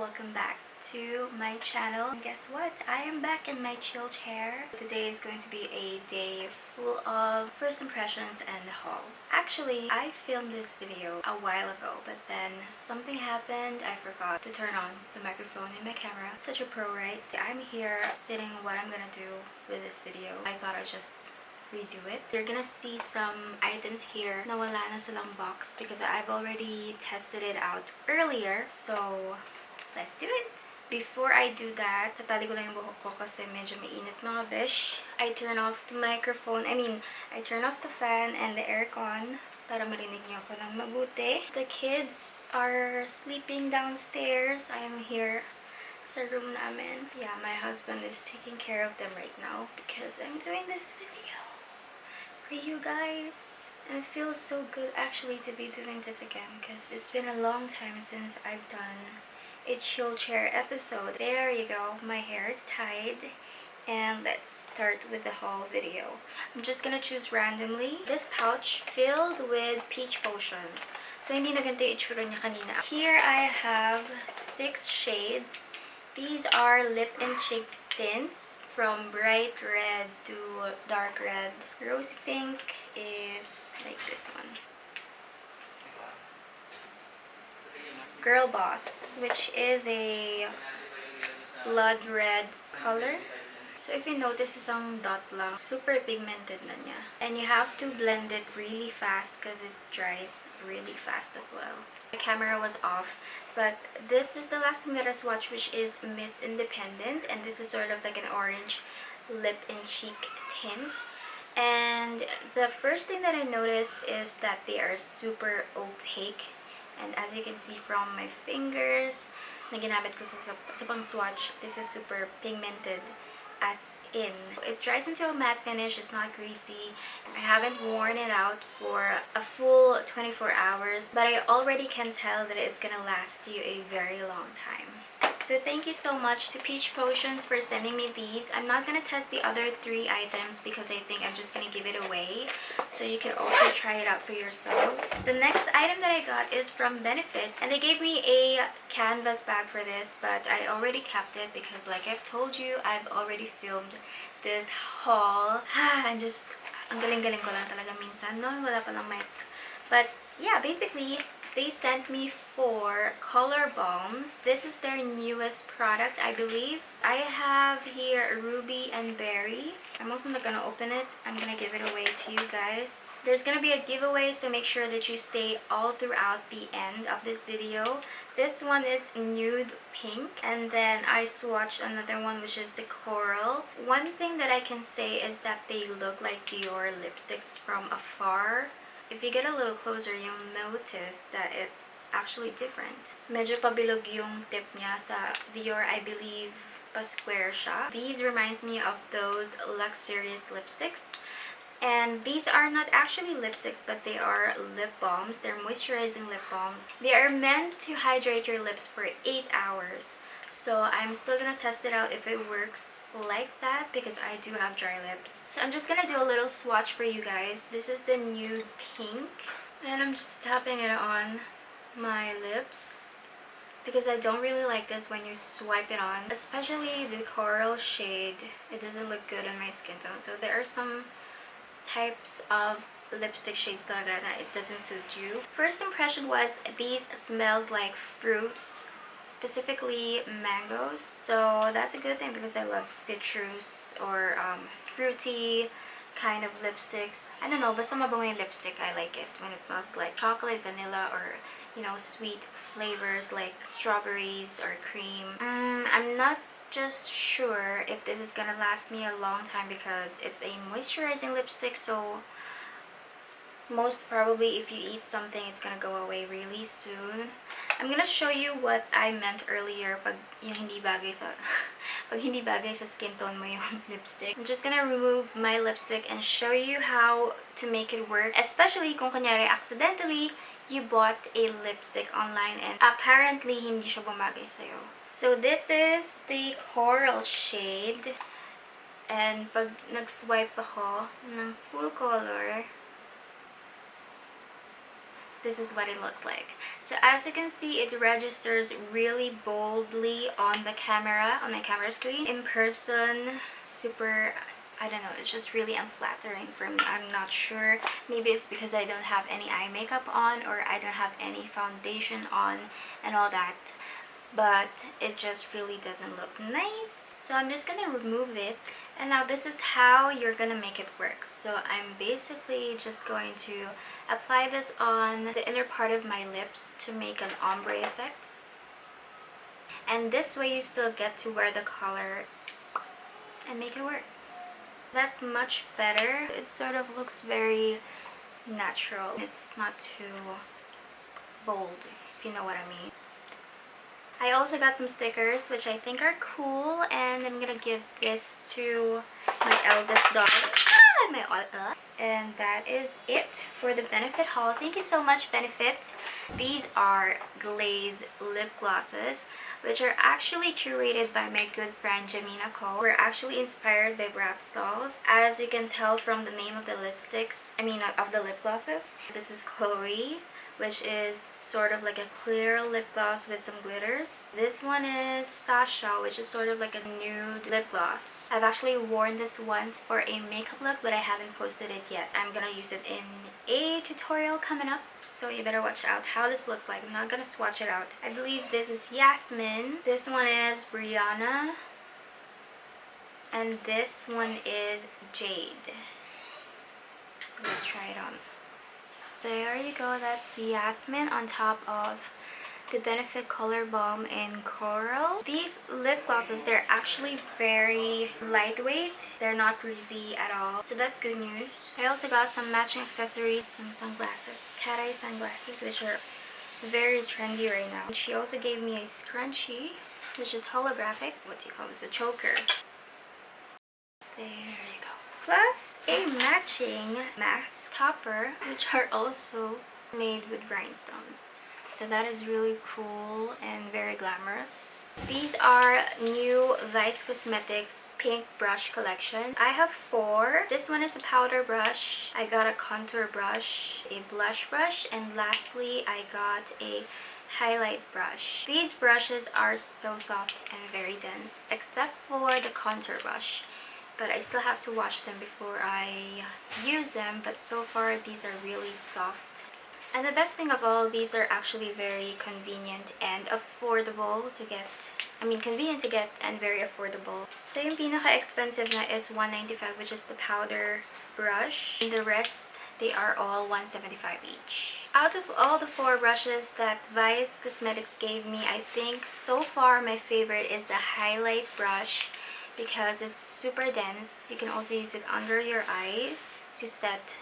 welcome back to my channel. And guess what? I am back in my chill chair. Today is going to be a day full of first impressions and hauls. Actually, I filmed this video a while ago, but then something happened. I forgot to turn on the microphone in my camera. Such a pro, right? I'm here sitting what I'm gonna do with this video. I thought I'd just redo it. You're gonna see some items here na wala na silang box because I've already tested it out earlier. So, let's do it! Before I do that, tatali ko lang yung buhok ko kasi medyo mainit mga besh. I turn off the microphone, I turn off the fan and the aircon para marinig niyo ako ng mabuti. The kids are sleeping downstairs. I am here sa room namin. Yeah, my husband is taking care of them right now because I'm doing this video for you guys. And it feels so good actually to be doing this again because it's been a long time since I've done a chill chair episode. There you go, my hair is tied. And let's start with the haul video. I'm just gonna choose randomly. This pouch filled with peach potions. So hindi na ganito yung itsura niya kanina. Here I have 6 shades. These are lip and cheek tints. From bright red to dark red. Rosy pink is like this one. Girl Boss, which is a blood red color. So if you notice, isang dot lang. Super pigmented na niya. And you have to blend it really fast because it dries really fast as well. The camera was off, but this is the last thing that I swatched, which is Miss Independent, and this is sort of like an orange lip and cheek tint. And the first thing that I noticed is that they are super opaque, and as you can see from my fingers na ginamit ko sa pang swatch, this is super pigmented as in. It dries into a matte finish, it's not greasy. I haven't worn it out for a full 24 hours, but I already can tell that it's gonna last you a very long time. So thank you so much to Peach Potions for sending me these. I'm not gonna test the other 3 items because I think I'm just gonna give it away. So you can also try it out for yourselves. The next item that I got is from Benefit, and they gave me a canvas bag for this, but I already kept it because like I've told you, I've already filmed this haul. Ang galing-galing ko lang talaga minsan, no? Wala palang mic. But yeah, basically, they sent me 4 ColorBalms. This is their newest product, I believe. I have here Ruby and Berry. I'm also not gonna open it. I'm gonna give it away to you guys. There's gonna be a giveaway, so make sure that you stay all throughout the end of this video. This one is nude pink, and then I swatched another one which is the coral. One thing that I can say is that they look like Dior lipsticks from afar. If you get a little closer, you'll notice that it's actually different. Medyo pabilog yung tip niya sa Dior, I believe, pa-square siya. These reminds me of those luxurious lipsticks. And these are not actually lipsticks, but they are lip balms. They're moisturizing lip balms. They are meant to hydrate your lips for 8 hours. So I'm still gonna test it out if it works like that because I do have dry lips. So I'm just gonna do a little swatch for you guys. This is the nude pink, and I'm just tapping it on my lips because I don't really like this when you swipe it on, especially the coral shade. It doesn't look good on my skin tone. So there are some types of lipstick shades talaga na it doesn't suit you. First impression was these smelled like fruits, specifically mangoes. So that's a good thing because I love citrus or fruity kind of lipsticks. I don't know, basta mabango yung lipstick, I like it when it smells like chocolate, vanilla, or you know, sweet flavors like strawberries or cream. I'm not just sure if this is gonna last me a long time because it's a moisturizing lipstick, so most probably if you eat something, it's gonna go away really soon. I'm gonna show you what I meant earlier pag yung hindi bagay sa pag hindi bagay sa skin tone mo yung lipstick. I'm just gonna remove my lipstick and show you how to make it work, especially kung kunyari accidentally you bought a lipstick online and apparently hindi siya bumagay sa'yo. So this is the coral shade, and pag nag-swipe ako ng full color, this is what it looks like. So as you can see, it registers really boldly on the camera, on my camera screen. In person, super, I don't know, it's just really unflattering for me. I'm not sure. Maybe it's because I don't have any eye makeup on, or I don't have any foundation on and all that. But it just really doesn't look nice. So I'm just gonna remove it. And now this is how you're gonna make it work. So I'm basically just going to apply this on the inner part of my lips to make an ombre effect. And this way you still get to wear the color and make it work. That's much better. It sort of looks very natural. It's not too bold, if you know what I mean. I also got some stickers, which I think are cool, and I'm gonna give this to my eldest daughter. And that is it for the Benefit haul. Thank you so much, Benefit. These are Glaze lip glosses, which are actually curated by my good friend Jamina Ko. We're actually inspired by Bratz dolls. As you can tell from the name of the lipsticks, of the lip glosses. This is Chloe, which is sort of like a clear lip gloss with some glitters. This one is Sasha, which is sort of like a nude lip gloss. I've actually worn this once for a makeup look, but I haven't posted it yet. I'm gonna use it in a tutorial coming up, so you better watch out how this looks like. I'm not gonna swatch it out. I believe this is Yasmin. This one is Brianna. And this one is Jade. Let's try it on. There you go, that's Yasmin on top of the Benefit Color Balm in Coral. These lip glosses, they're actually very lightweight. They're not greasy at all, so that's good news. I also got some matching accessories, some sunglasses, cat eye sunglasses, which are very trendy right now. She also gave me a scrunchie, which is holographic. What do you call this? A choker. There you go. Plus a matching mask topper, which are also made with rhinestones. So that is really cool and very glamorous. These are new Vice Cosmetics pink brush collection. I have 4. This one is a powder brush. I got a contour brush, a blush brush, and lastly I got a highlight brush. These brushes are so soft and very dense, except for the contour brush. But I still have to wash them before I use them, but so far these are really soft. And the best thing of all, these are actually very convenient and affordable to get. Convenient to get and very affordable. So yung pinaka-expensive na is $195, which is the powder brush. And the rest, they are all $175 each. Out of all the 4 brushes that Vice Cosmetics gave me, I think so far my favorite is the highlight brush, because it's super dense. You can also use it under your eyes to set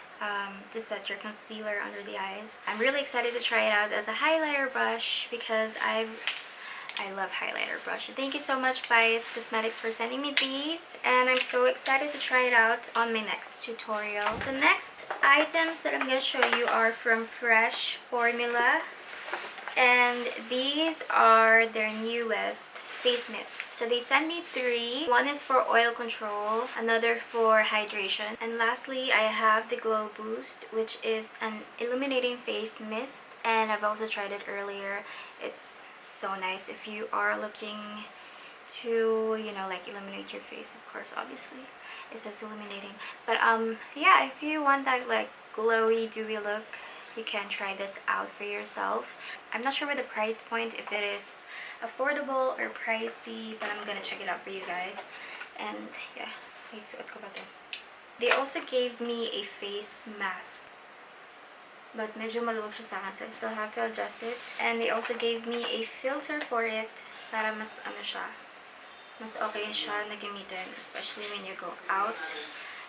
your concealer under the eyes. I'm really excited to try it out as a highlighter brush because I love highlighter brushes. Thank you so much, Vice Cosmetics, for sending me these, and I'm so excited to try it out on my next tutorial. The next items that I'm going to show you are from Fresh.Formula, and these are their newest face mists. So they sent me 3. One is for oil control, another for hydration, and lastly I have the Glow Boost, which is an illuminating face mist, and I've also tried it earlier. It's so nice if you are looking to, like illuminate your face. Of course, obviously it says illuminating, but yeah, if you want that like glowy dewy look, you can try this out for yourself. I'm not sure what the price point, if it is affordable or pricey, but I'm gonna check it out for you guys. And yeah, wait, suot ko ba to? They also gave me a face mask, but medyo maluwag siya sa akin, so I still have to adjust it. And they also gave me a filter for it para mas mas okay siya na gamitin, especially when you go out.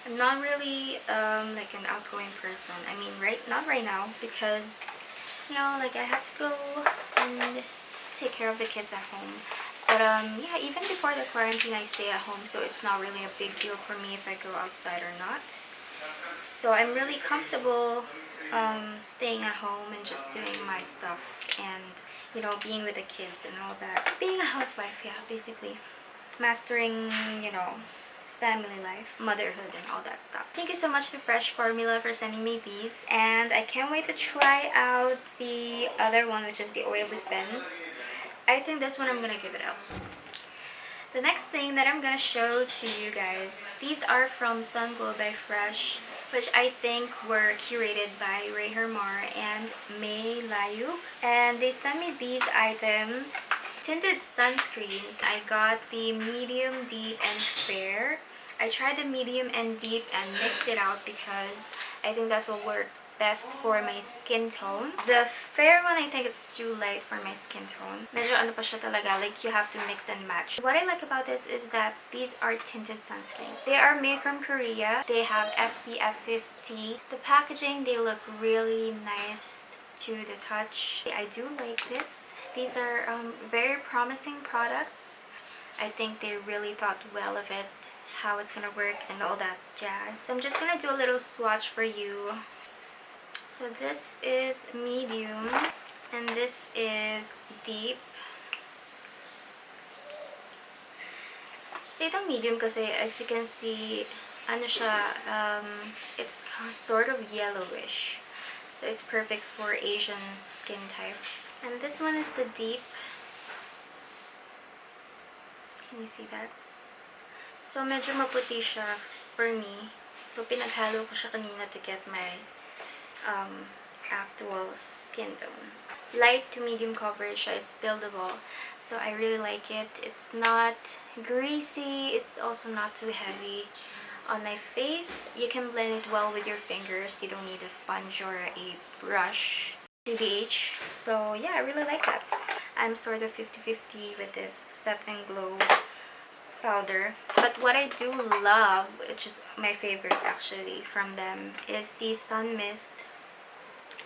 I'm not really like an outgoing person. Not right now, because like I have to go and take care of the kids at home. But yeah, even before the quarantine I stay at home, so it's not really a big deal for me if I go outside or not. So I'm really comfortable staying at home and just doing my stuff and being with the kids and all that. Being a housewife, yeah, basically. Mastering, family life, motherhood, and all that stuff. Thank you so much to Fresh.Formula for sending me these, and I can't wait to try out the other one, which is the Oil Defense. I think this one I'm gonna give it out. The next thing that I'm gonna show to you guys, these are from Sunglow by Fresh, which I think were curated by Ray Hermar and May Layuk. And they sent me these items. Tinted sunscreens. I got the medium, deep, and fair. I tried the medium and deep and mixed it out because I think that's what worked best for my skin tone. The fair one, I think it's too light for my skin tone. Medyo ano pa siya talaga, like you have to mix and match. What I like about this is that these are tinted sunscreens. They are made from Korea. They have SPF 50. The packaging, they look really nice to the touch. I do like this. These are very promising products. I think they really thought well of it, how it's gonna work and all that jazz. So I'm just gonna do a little swatch for you. So this is medium and this is deep. So itong medium kasi, as you can see, ano siya, it's sort of yellowish. So it's perfect for Asian skin types. And this one is the deep. Can you see that? So medyo maputi siya for me. So pinaghalo ko siya kanina to get my actual skin tone. Light to medium coverage, it's buildable, so I really like it. It's not greasy, it's also not too heavy on my face. You can blend it well with your fingers. You don't need a sponge or a brush. TBH. So yeah, I really like that. I'm sort of 50-50 with this Set and Glow powder. But what I do love, which is my favorite actually from them, is the Sun Mist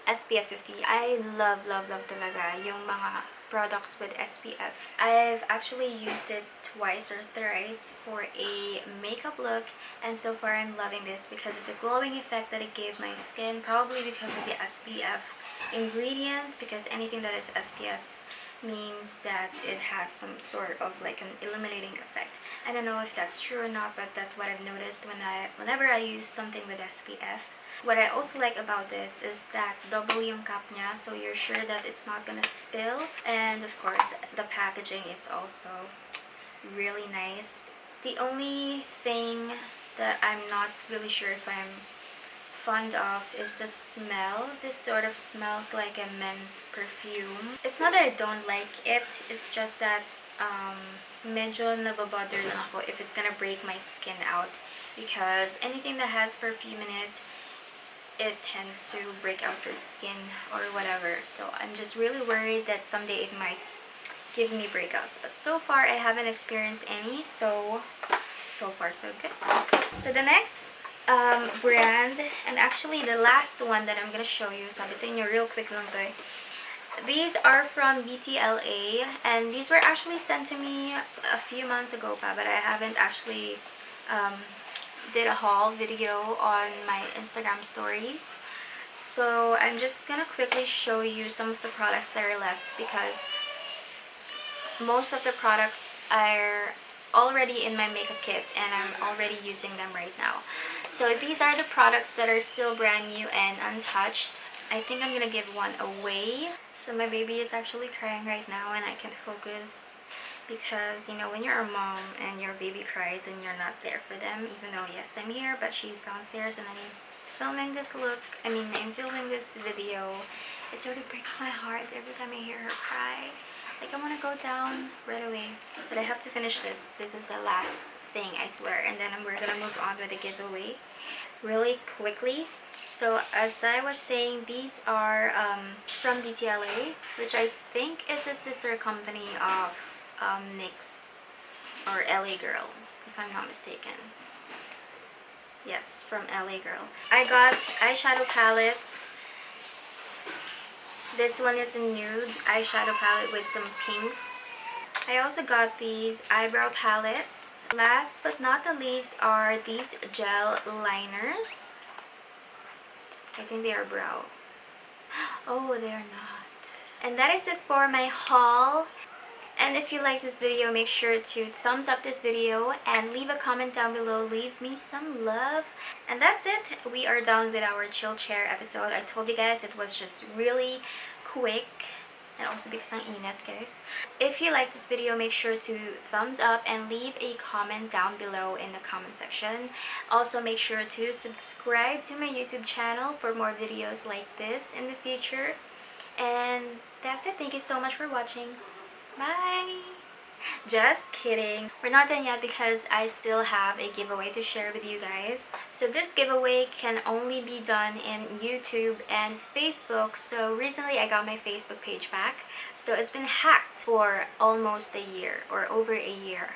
SPF 50. I love talaga yung mga products with SPF. I've actually used it twice or thrice for a makeup look, and so far I'm loving this because of the glowing effect that it gave my skin, probably because of the SPF ingredient, because anything that is SPF means that it has some sort of like an illuminating effect. I don't know if that's true or not, but that's what I've noticed whenever I use something with SPF. What I also like about this is that double yung cap niya, so you're sure that it's not gonna spill. And of course, the packaging is also really nice. The only thing that I'm not really sure if I'm fond of is the smell. This sort of smells like a men's perfume. It's not that I don't like it, it's just that medyo nababother lang ako if it's gonna break my skin out, because anything that has perfume in it, it tends to break out your skin or whatever. So I'm just really worried that someday it might give me breakouts. But so far I haven't experienced any, so far so good. So the next brand, and actually the last one that I'm gonna show you, sabi sa inyo real quick lang to eh. These are from BTLA, and these were actually sent to me a few months ago pa, but I haven't actually did a haul video on my Instagram stories. So I'm just gonna quickly show you some of the products that are left, because most of the products are already in my makeup kit and I'm already using them right now. So these are the products that are still brand new and untouched. I think I'm gonna give one away. So my baby is actually crying right now and I can't focus, because you know when you're a mom and your baby cries and you're not there for them, even though yes I'm here, but she's downstairs and I'm filming this video. It sort of breaks my heart every time I hear her cry. Like I want to go down right away, but I have to finish this. This is the last thing, I swear, and then we're gonna move on with the giveaway really quickly. So as I was saying, these are from BTLA, which I think is a sister company of NYX or LA Girl, if I'm not mistaken. Yes, from LA Girl. I got eyeshadow palettes. This one is a nude eyeshadow palette with some pinks. I also got these eyebrow palettes. Last but not the least are these gel liners. I think they are brow. Oh, they are not. And that is it for my haul. And if you like this video, make sure to thumbs up this video and leave a comment down below. Leave me some love. And that's it. We are done with our chill chair episode. I told you guys it was just really quick. And also because ang init, guys. If you like this video, make sure to thumbs up and leave a comment down below in the comment section. Also, make sure to subscribe to my YouTube channel for more videos like this in the future. And that's it. Thank you so much for watching. Bye! Just kidding. We're not done yet because I still have a giveaway to share with you guys. So this giveaway can only be done in YouTube and Facebook. So recently I got my Facebook page back. So it's been hacked for almost a year or over a year.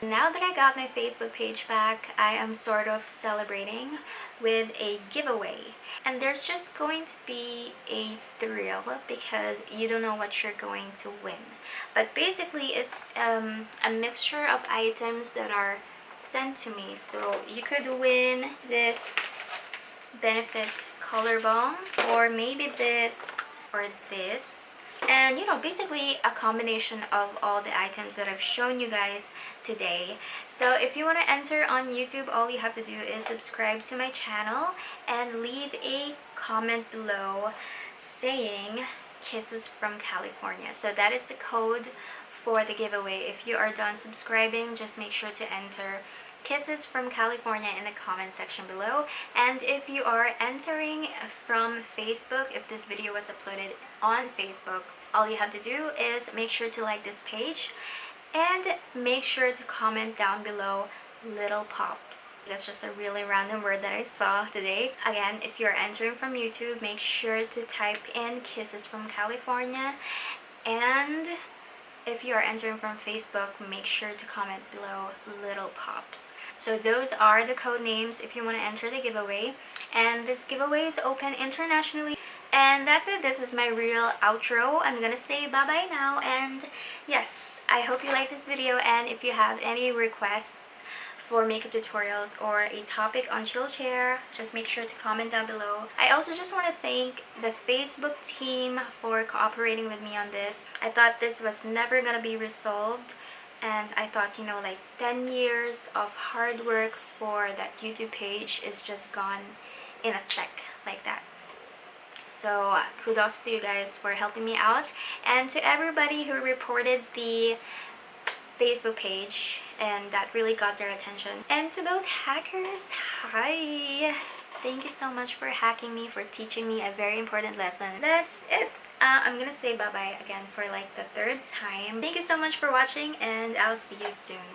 Now that I got my Facebook page back, I am sort of celebrating with a giveaway. And there's just going to be a thrill because you don't know what you're going to win. But basically, it's a mixture of items that are sent to me. So you could win this Benefit Color Balm, or maybe this or this. And you know, basically a combination of all the items that I've shown you guys today. So if you want to enter on YouTube, all you have to do is subscribe to my channel and leave a comment below saying Kisses from California. So that is the code for the giveaway. If you are done subscribing, just make sure to enter Kisses from California in the comment section below. And if you are entering from Facebook, if this video was uploaded on Facebook, all you have to do is make sure to like this page and make sure to comment down below little pops. That's just a really random word that I saw today. Again, if you're entering from YouTube, make sure to type in Kisses from California. And if you are entering from Facebook, make sure to comment below little pops. So those are the code names if you want to enter the giveaway. And this giveaway is open internationally. And that's it. This is my real outro. I'm gonna say bye-bye now. And yes, I hope you like this video. And if you have any requests for makeup tutorials or a topic on chill chair, just make sure to comment down below. I also just want to thank the Facebook team for cooperating with me on this. I thought this was never gonna be resolved, and I thought, you know, like 10 years of hard work for that YouTube page is just gone in a sec like that. So kudos to you guys for helping me out, and to everybody who reported the Facebook page, and that really got their attention. And to those hackers, hi! Thank you so much for hacking me, for teaching me a very important lesson. That's it. I'm gonna say bye-bye again for like the third time. Thank you so much for watching, and I'll see you soon.